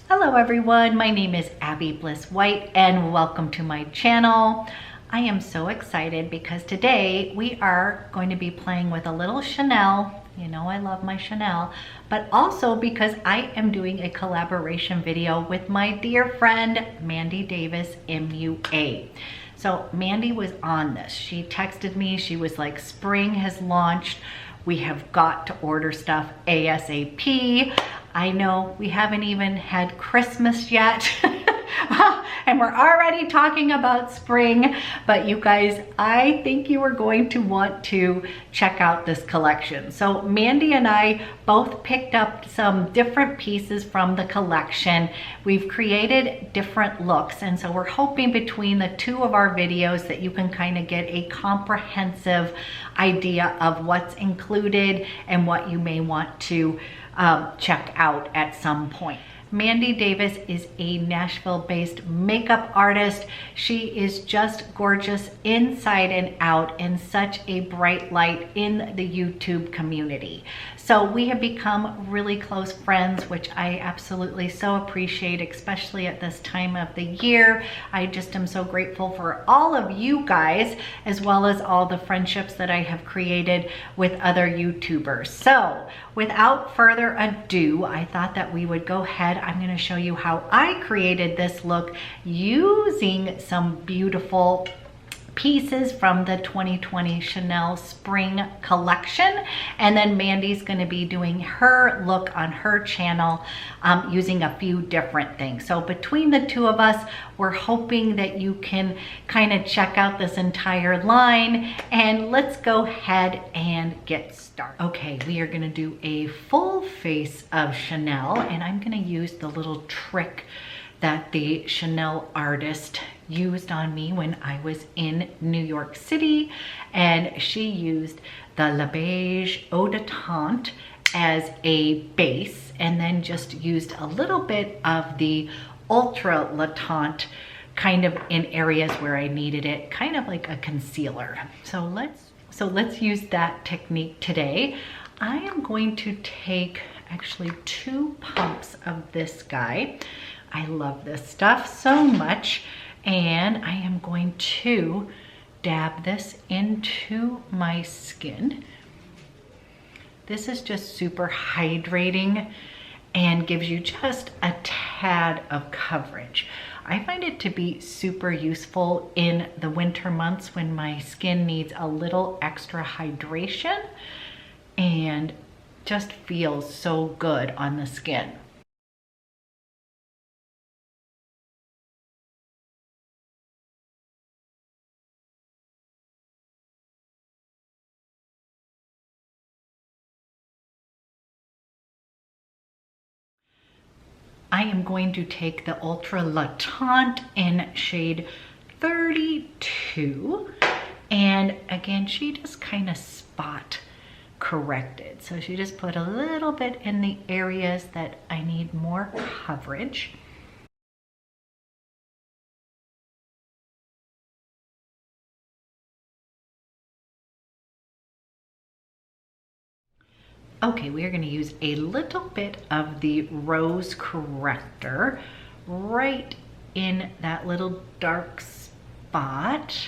Hello everyone, my name is Abby Bliss White and welcome to my channel. I am so excited because today we are going to be playing with a little Chanel. You know I love my Chanel, but also because I am doing a collaboration video with my dear friend Mandy Davis MUA. So Mandy was on this. She texted me, she was like, spring has launched. We have got to order stuff ASAP. I know we haven't even had Christmas yet and we're already talking about spring, but you guys, I think you are going to want to check out this collection. So Mandy and I both picked up some different pieces from the collection. We've created different looks, and so we're hoping between the two of our videos that you can kind of get a comprehensive idea of what's included and what you may want to check out at some point. Mandy Davis is a Nashville-based makeup artist. She is just gorgeous inside and out and such a bright light in the YouTube community. So we have become really close friends, which I absolutely so appreciate, especially at this time of the year. I just am so grateful for all of you guys, as well as all the friendships that I have created with other YouTubers. So without further ado, I thought that we would go ahead. I'm going to show you how I created this look using some beautiful pieces from the 2020 Chanel spring collection, and then Mandy's going to be doing her look on her channel using a few different things. So between the two of us, we're hoping that you can kind of check out this entire line, and let's go ahead and get started. Okay, we are going to do a full face of Chanel, and I'm going to use the little trick that the Chanel artist used on me when I was in New York City, and she used the BEIGE Eau de Teint as a base and then just used a little bit of the Ultra Le Teint kind of in areas where I needed it, kind of like a concealer. So let's use that technique today. I am going to take actually 2 pumps of this guy. I love this stuff so much, and I am going to dab this into my skin. This is just super hydrating and gives you just a tad of coverage. I find it to be super useful in the winter months when my skin needs a little extra hydration and just feels so good on the skin. I am going to take the Ultra Le Teint in shade 32. And again, she just kind of spot corrected. So she just put a little bit in the areas that I need more coverage. Okay, we are going to use a little bit of the rose corrector right in that little dark spot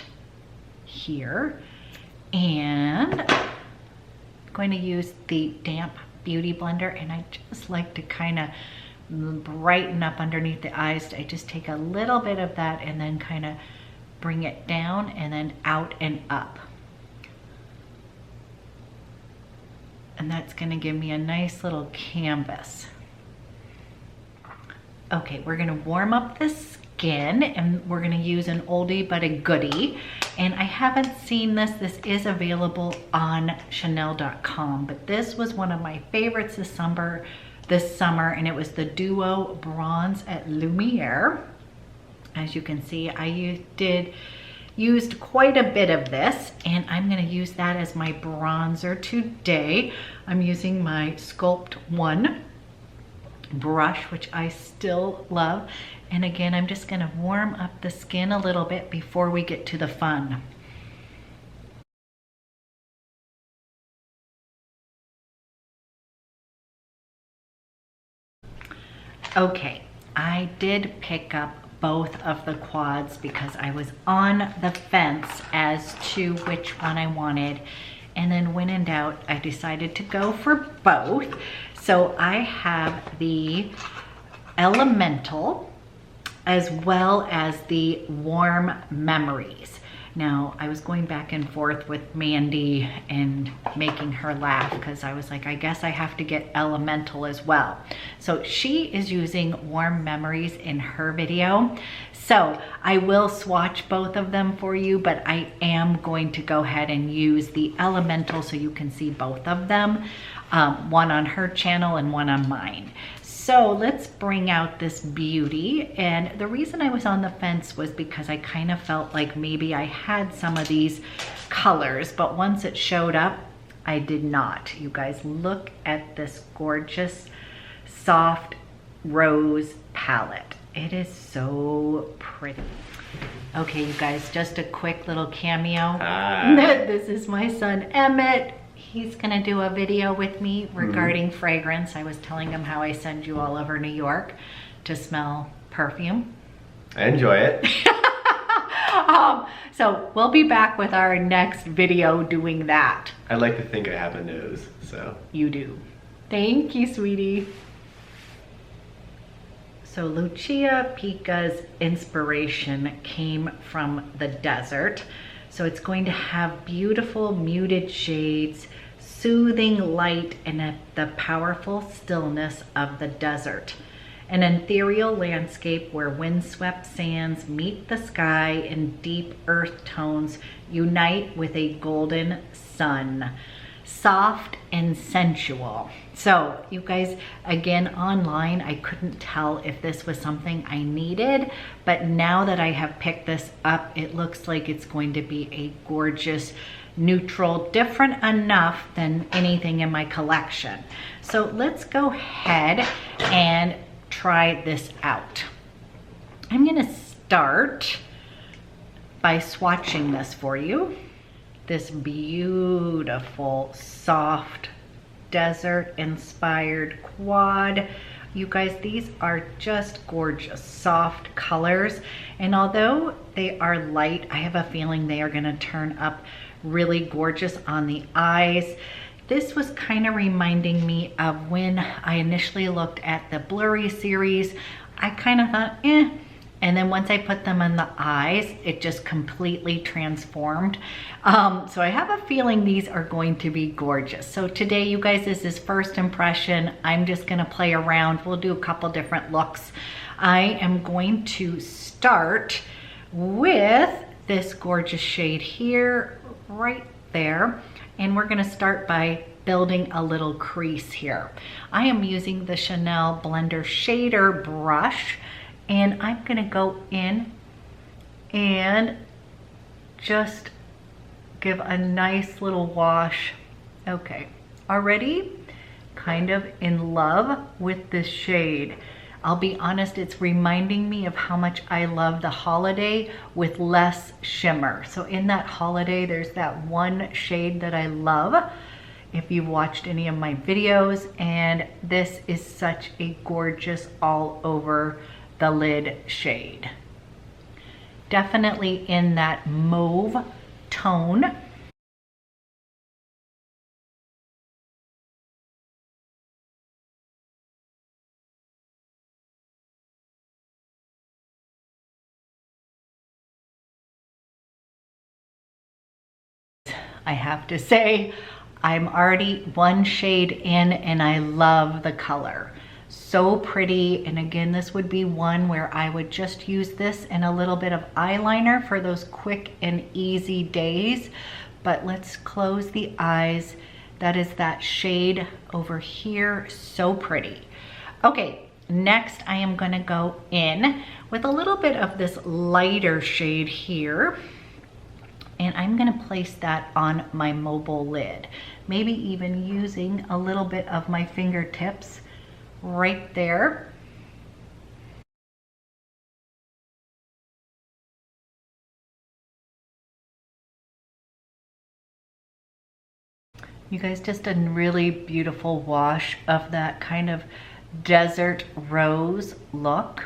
here, and I'm going to use the damp beauty blender, and I just like to kind of brighten up underneath the eyes. I just take a little bit of that and then kind of bring it down and then out and up. And that's going to give me a nice little canvas. Okay, we're going to warm up the skin, and we're going to use an oldie but a goodie. And I haven't seen this. This is available on Chanel.com, but this was one of my favorites this summer, and it was the Duo Bronze at Lumiere. As you can see, I used quite a bit of this, and I'm going to use that as my bronzer today. I'm using my Sculpt 1 brush, which I still love. And again, I'm just going to warm up the skin a little bit before we get to the fun. Okay, I did pick up both of the quads because I was on the fence as to which one I wanted. And then when in doubt, I decided to go for both. So I have the Elemental as well as the Warm Memories. Now, I was going back and forth with Mandy and making her laugh because I was like, I guess I have to get Elemental as well. So she is using Warm Memories in her video. So I will swatch both of them for you, but I am going to go ahead and use the Elemental so you can see both of them, one on her channel and one on mine. So let's bring out this beauty. And the reason I was on the fence was because I kind of felt like maybe I had some of these colors, but once it showed up, I did not. You guys, look at this gorgeous soft rose palette. It is so pretty. Okay, you guys, just a quick little cameo. This is my son, Emmett. He's gonna do a video with me regarding fragrance. I was telling him how I send you all over New York to smell perfume. I enjoy it. So we'll be back with our next video doing that. I like to think I have a nose, so. You do. Thank you, sweetie. So Lucia Pica's inspiration came from the desert. So it's going to have beautiful muted shades, soothing light, and the powerful stillness of the desert. An ethereal landscape where windswept sands meet the sky and deep earth tones unite with a golden sun. Soft and sensual. So you guys, again, online, I couldn't tell if this was something I needed, but now that I have picked this up, it looks like it's going to be a gorgeous neutral, different enough than anything in my collection. So let's go ahead and try this out. I'm gonna start by swatching this for you. This beautiful, soft, desert-inspired quad. You guys, these are just gorgeous, soft colors. And although they are light, I have a feeling they are gonna turn up really gorgeous on the eyes. This was kind of reminding me of when I initially looked at the Blurry series. I kind of thought, and then once I put them in the eyes, it just completely transformed. So I have a feeling these are going to be gorgeous. So today, you guys, this is first impression. I'm just gonna play around. We'll do a couple different looks. I am going to start with this gorgeous shade here, right there. And we're gonna start by building a little crease here. I am using the Chanel Blender Shader brush, and I'm gonna go in and just give a nice little wash. Okay, already kind of in love with this shade. I'll be honest, it's reminding me of how much I love the Holiday with less shimmer. So in that Holiday, there's that one shade that I love, if you've watched any of my videos, and this is such a gorgeous all over the lid shade. Definitely in that mauve tone. I have to say, I'm already one shade in and I love the color. So pretty. And again, this would be one where I would just use this and a little bit of eyeliner for those quick and easy days. But let's close the eyes. That is that shade over here. So pretty. Okay, next I am gonna go in with a little bit of this lighter shade here. And I'm gonna place that on my mobile lid. Maybe even using a little bit of my fingertips right there. You guys, just a really beautiful wash of that kind of desert rose look.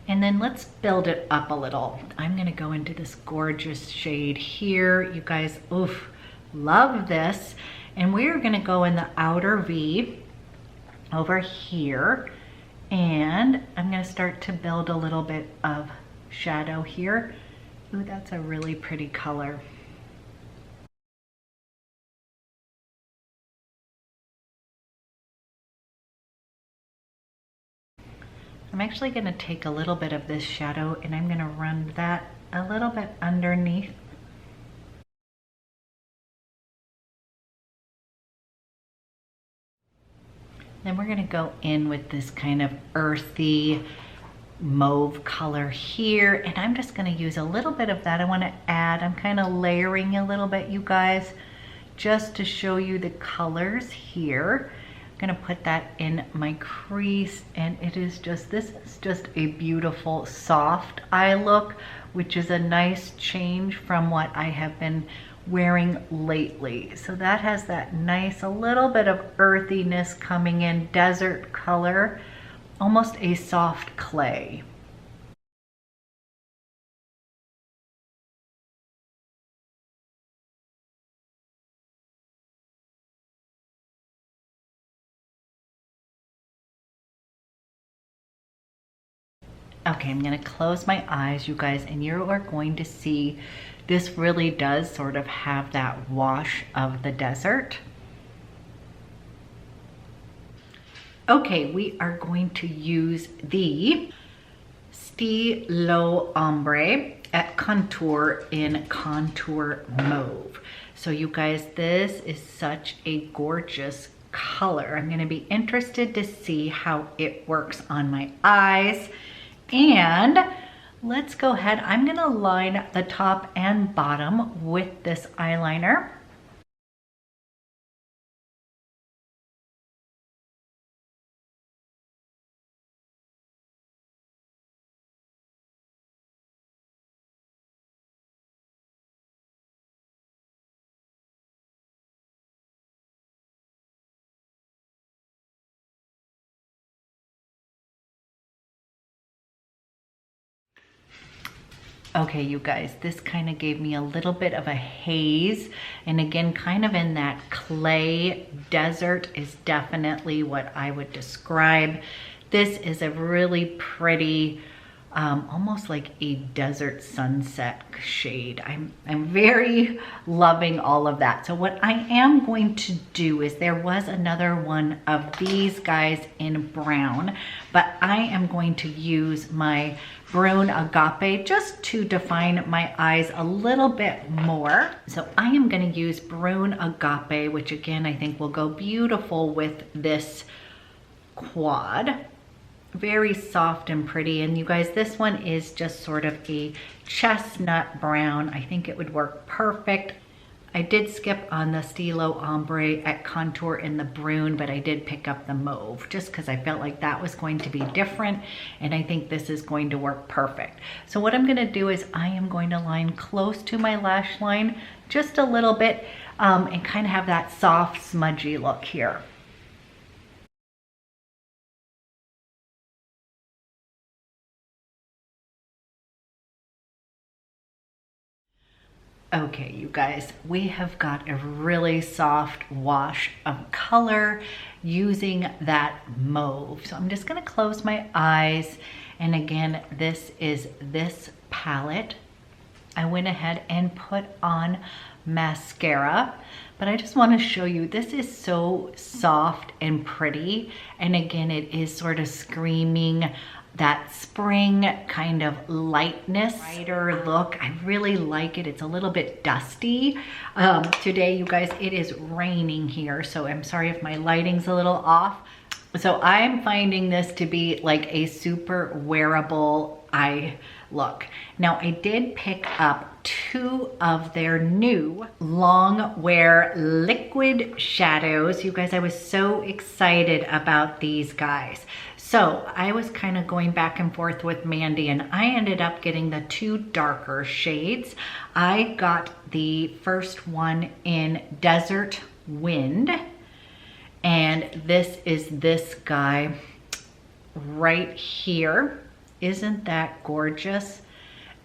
And then let's build it up a little. I'm gonna go into this gorgeous shade here. You guys, oof, love this. And we're gonna go in the outer V over here. And I'm gonna start to build a little bit of shadow here. Ooh, that's a really pretty color. I'm actually gonna take a little bit of this shadow and I'm gonna run that a little bit underneath. Then we're gonna go in with this kind of earthy mauve color here, and I'm just gonna use a little bit of that. I wanna add, I'm kind of layering a little bit, you guys, just to show you the colors here. I'm gonna put that in my crease, and it is just, this is just a beautiful soft eye look, which is a nice change from what I have been wearing lately. So that has that nice, a little bit of earthiness coming in, desert color, almost a soft clay. Okay, I'm gonna close my eyes, you guys, and you are going to see this really does sort of have that wash of the desert. Okay, we are going to use the STYLO Ombre at Contour in Contour Mauve. So you guys, this is such a gorgeous color. I'm gonna be interested to see how it works on my eyes. And let's go ahead, I'm gonna line the top and bottom with this eyeliner. Okay, you guys, this kind of gave me a little bit of a haze. And again, kind of in that clay desert is definitely what I would describe. This is a really pretty, almost like a desert sunset shade. I'm very loving all of that. So what I am going to do is, there was another one of these guys in brown, but I am going to use my BRUN Agape just to define my eyes a little bit more. So I am going to use BRUN Agape, which again I think will go beautiful with this quad. Very soft and pretty. And you guys, this one is just sort of a chestnut brown. I think it would work perfect. I did skip on the STYLO Ombre at Contour in the Brune, but I did pick up the Mauve just because I felt like that was going to be different, and I think this is going to work perfect. So what I'm going to do is I am going to line close to my lash line just a little bit and kind of have that soft smudgy look here. Okay, you guys, we have got a really soft wash of color using that mauve. So I'm just gonna close my eyes. And again, this is this palette. I went ahead and put on mascara, but I just wanna show you, this is so soft and pretty. And again, it is sort of screaming that spring kind of lightness, brighter look. I really like it. It's a little bit dusty. Today, you guys, it is raining here, so I'm sorry if my lighting's a little off. So I'm finding this to be like a super wearable eye look. Now, I did pick up 2 of their new Longwear liquid shadows. You guys, I was so excited about these guys. So I was kind of going back and forth with Mandy, and I ended up getting the 2 darker shades. I got the first one in Desert Wind, And this is this guy right here. Isn't that gorgeous?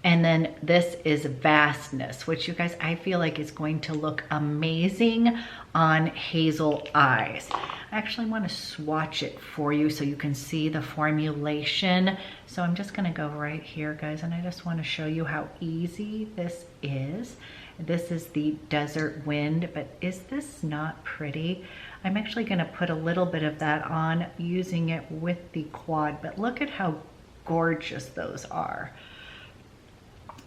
And then this is Vastness, which you guys, I feel like is going to look amazing on hazel eyes. I actually want to swatch it for you so you can see the formulation. So I'm just gonna go right here, guys, and I just want to show you how easy this is. This is the Desert Wind, but is this not pretty? I'm actually gonna put a little bit of that on using it with the quad, but look at how gorgeous those are.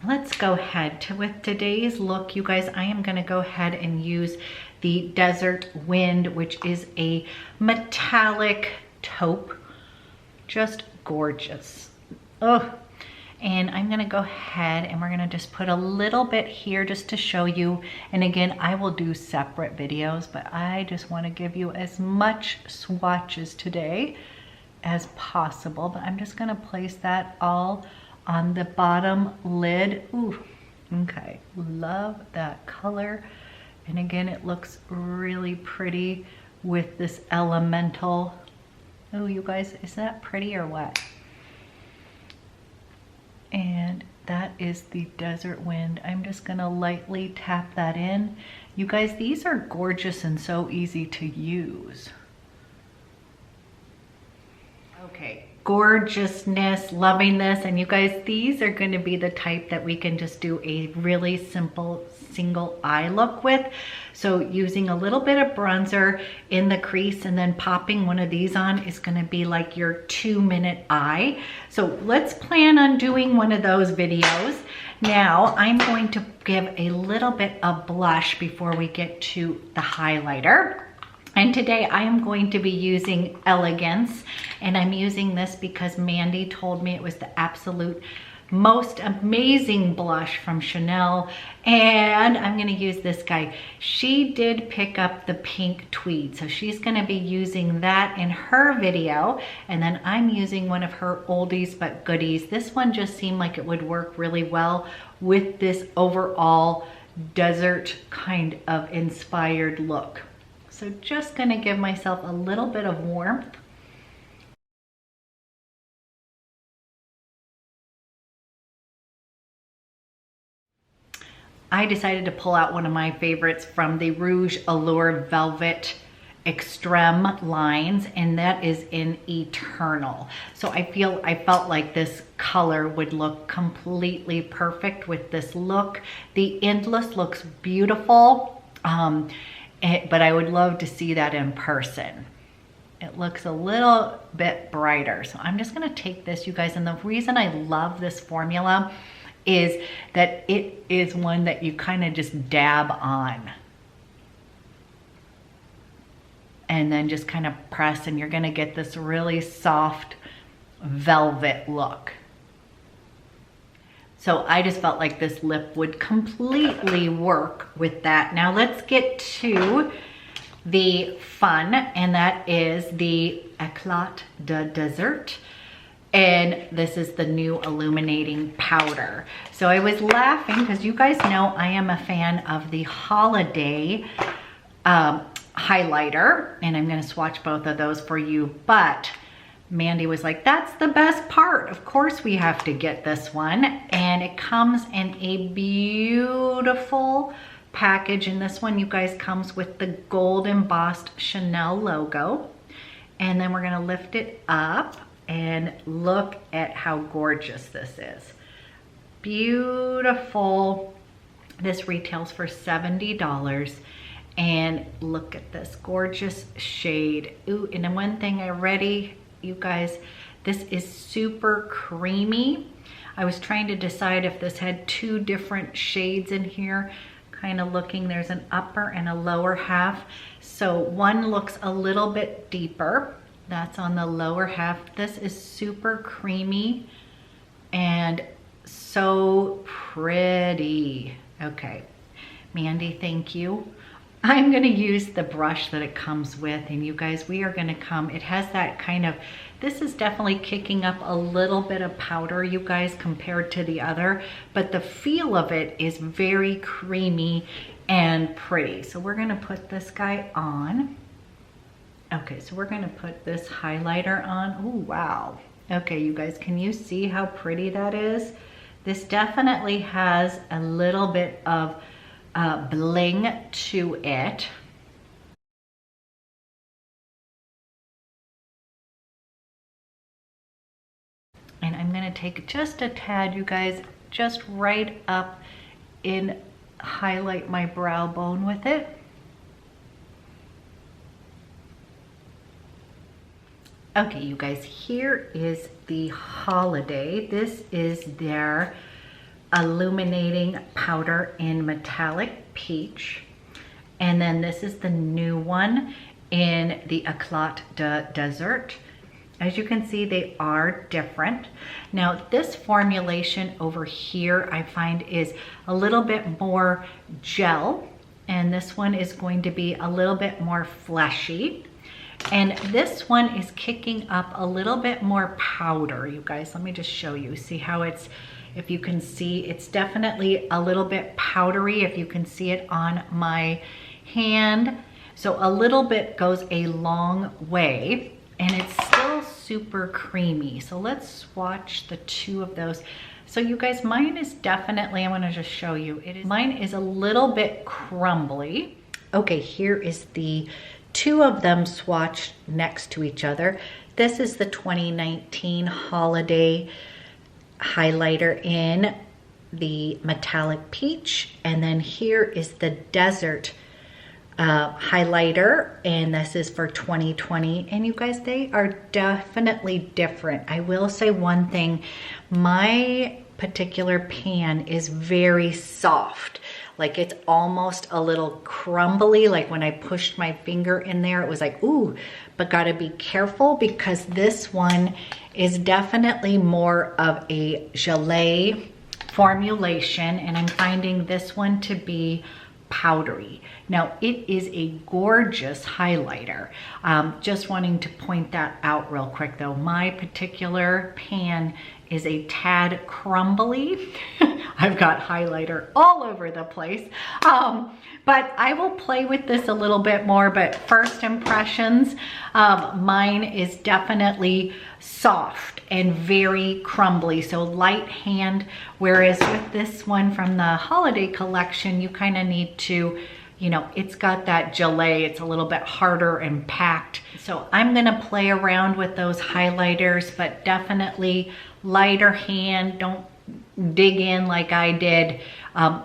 Let's go ahead with today's look, you guys. I am gonna go ahead and use the Desert Wind, which is a metallic taupe, just gorgeous. Oh, and I'm gonna go ahead and we're gonna just put a little bit here just to show you. And again, I will do separate videos, but I just wanna give you as much swatches today as possible. But I'm just gonna place that all on the bottom lid. Ooh, okay, love that color. And again, it looks really pretty with this elemental. Oh, you guys, is that pretty or what? And that is the Desert Wind. I'm just gonna lightly tap that in. You guys, these are gorgeous and so easy to use. Okay, gorgeousness, loving this. And you guys, these are going to be the type that we can just do a really simple single eye look with. So using a little bit of bronzer in the crease and then popping one of these on is going to be like your 2-minute eye. So let's plan on doing one of those videos. Now I'm going to give a little bit of blush before we get to the highlighter. And today I am going to be using Elegance, and I'm using this because Mandy told me it was the absolute most amazing blush from Chanel, and I'm gonna use this guy. She did pick up the pink tweed, so she's gonna be using that in her video, and then I'm using one of her oldies but goodies. This one just seemed like it would work really well with this overall desert kind of inspired look. So just gonna give myself a little bit of warmth. I decided to pull out one of my favorites from the Rouge Allure Velvet Extreme lines, and that is in Eternal. So I felt like this color would look completely perfect with this look. The Endless looks beautiful. But I would love to see that in person. It looks a little bit brighter. So I'm just gonna take this, you guys, and the reason I love this formula is that it is one that you kind of just dab on. And then just kind of press, and you're gonna get this really soft velvet look. So I just felt like this lip would completely work with that. Now let's get to the fun, and that is the Eclat de Dessert. And this is the new illuminating powder. So I was laughing because you guys know I am a fan of the Holiday highlighter, and I'm gonna swatch both of those for you, but Mandy was like, that's the best part. Of course we have to get this one. And it comes in a beautiful package. And this one, you guys, comes with the gold embossed Chanel logo. And then we're gonna lift it up and look at how gorgeous this is. Beautiful. This retails for $70. And look at this gorgeous shade. Ooh, and then one thing you guys, this is super creamy. I was trying to decide if this had 2 different shades in here, kind of looking, there's an upper and a lower half. So one looks a little bit deeper. That's on the lower half. This is super creamy and so pretty. Okay, Mandy, thank you. I'm gonna use the brush that it comes with, and you guys, we are gonna come, it has that kind of, this is definitely kicking up a little bit of powder, you guys, compared to the other, but the feel of it is very creamy and pretty. So we're gonna put this guy on, Okay, so we're gonna put this highlighter on. Oh, wow. Okay, you guys, can you see how pretty that is? This definitely has a little bit of bling to it. And I'm gonna take just a tad, you guys, just right up and highlight my brow bone with it. Okay, you guys, here is the Holiday. This is their illuminating powder in metallic peach. And then this is the new one in the ECLAT de Desert. As you can see, they are different. Now, this formulation over here, I find is a little bit more gel, and this one is going to be a little bit more fleshy. And this one is kicking up a little bit more powder, you guys. Let me just show you. See how it's, if you can see, it's definitely a little bit powdery, if you can see it on my hand. So a little bit goes a long way, and it's still super creamy. So let's swatch the two of those. So you guys, mine is definitely, I wanna just show you, mine is a little bit crumbly. Okay, here is the two of them swatched next to each other. This is the 2019 Holiday highlighter in the metallic peach, and then here is the Desert highlighter, and this is for 2020. And you guys, they are definitely different. I will say one thing, my particular pan is very soft. Like, it's almost a little crumbly. Like when I pushed my finger in there, it was like, ooh, but gotta be careful because this one is definitely more of a gelée formulation, and I'm finding this one to be powdery. Now, it is a gorgeous highlighter. Just wanting to point that out real quick though. My particular pan is a tad crumbly. I've got highlighter all over the place. But I will play with this a little bit more, but first impressions, mine is definitely soft and very crumbly, so light hand, whereas with this one from the Holiday collection, you kind of need to, you know, it's got that gelée, it's a little bit harder and packed. So I'm gonna play around with those highlighters, but definitely lighter hand, don't dig in like I did.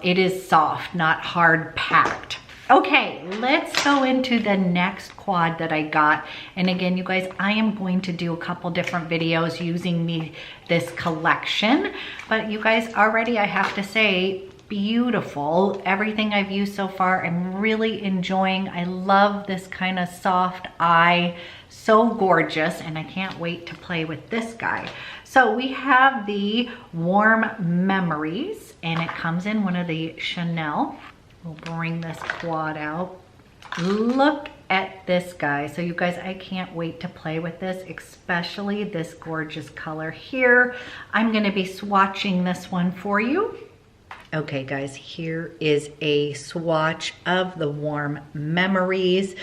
It is soft, not hard packed. Okay, let's go into the next quad that I got. And again, you guys, I am going to do a couple different videos using this collection. But you guys, already I have to say, beautiful. Everything I've used so far, I'm really enjoying. I love this kind of soft eye. So gorgeous, and I can't wait to play with this guy. So we have the Warm Memories, and it comes in one of the Chanel. We'll bring this quad out. Look at this guy. So you guys, I can't wait to play with this, especially this gorgeous color here. I'm gonna be swatching this one for you. Okay guys, here is a swatch of the Warm Memories.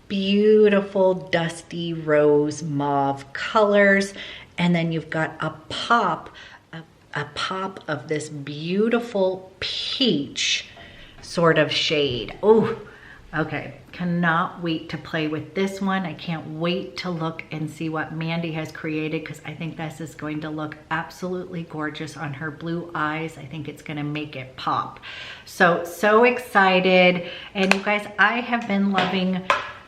Beautiful dusty rose mauve colors, and then you've got a pop of this beautiful peach sort of shade. Oh, okay, cannot wait to play with this one. I can't wait to look and see what Mandy has created, because I think this is going to look absolutely gorgeous on her blue eyes. I think it's gonna make it pop. So excited. And you guys, I have been loving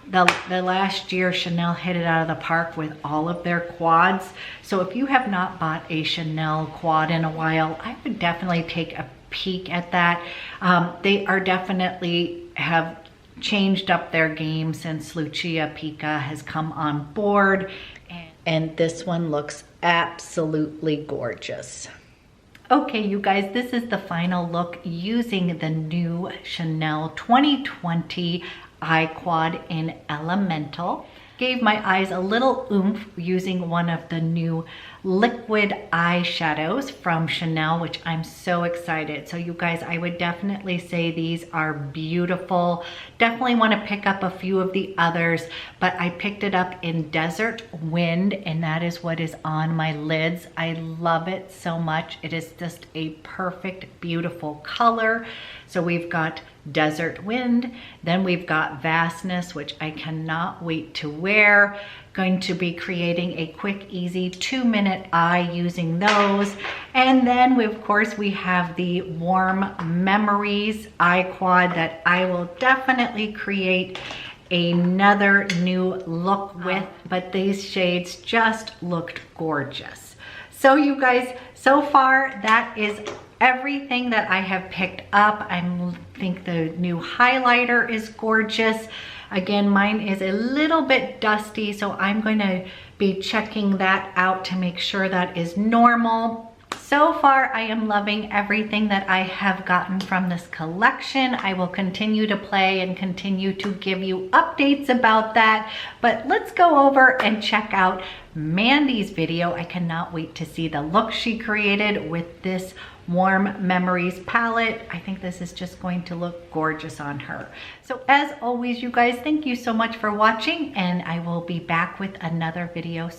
the last year. Chanel hit it out of the park with all of their quads. So if you have not bought a Chanel quad in a while, I would definitely take a peek at that. They are definitely have changed up their game since Lucia Pica has come on board. And this one looks absolutely gorgeous. Okay, you guys, this is the final look using the new Chanel 2020 Eye Quad in Elemental. gave my eyes a little oomph using one of the new liquid eyeshadows from Chanel, which I'm so excited. So you guys, I would definitely say these are beautiful. Definitely want to pick up a few of the others, but I picked it up in Desert Wind, and that is what is on my lids. I love it so much. It is just a perfect, beautiful color. So we've got Desert Wind, then we've got Vastness, which I cannot wait to wear. Going to be creating a quick, easy 2-minute eye using those. And then of course we have the Warm Memories eye quad that I will definitely create another new look with, but these shades just looked gorgeous. So you guys, so far that is everything that I have picked up. I think the new highlighter is gorgeous. Again, mine is a little bit dusty, so I'm going to be checking that out to make sure that is normal. So far, I am loving everything that I have gotten from this collection. I will continue to play and continue to give you updates about that. But let's go over and check out Mandy's video. I cannot wait to see the look she created with this Warm Memories palette. I think this is just going to look gorgeous on her. So as always, you guys, thank you so much for watching, and I will be back with another video soon.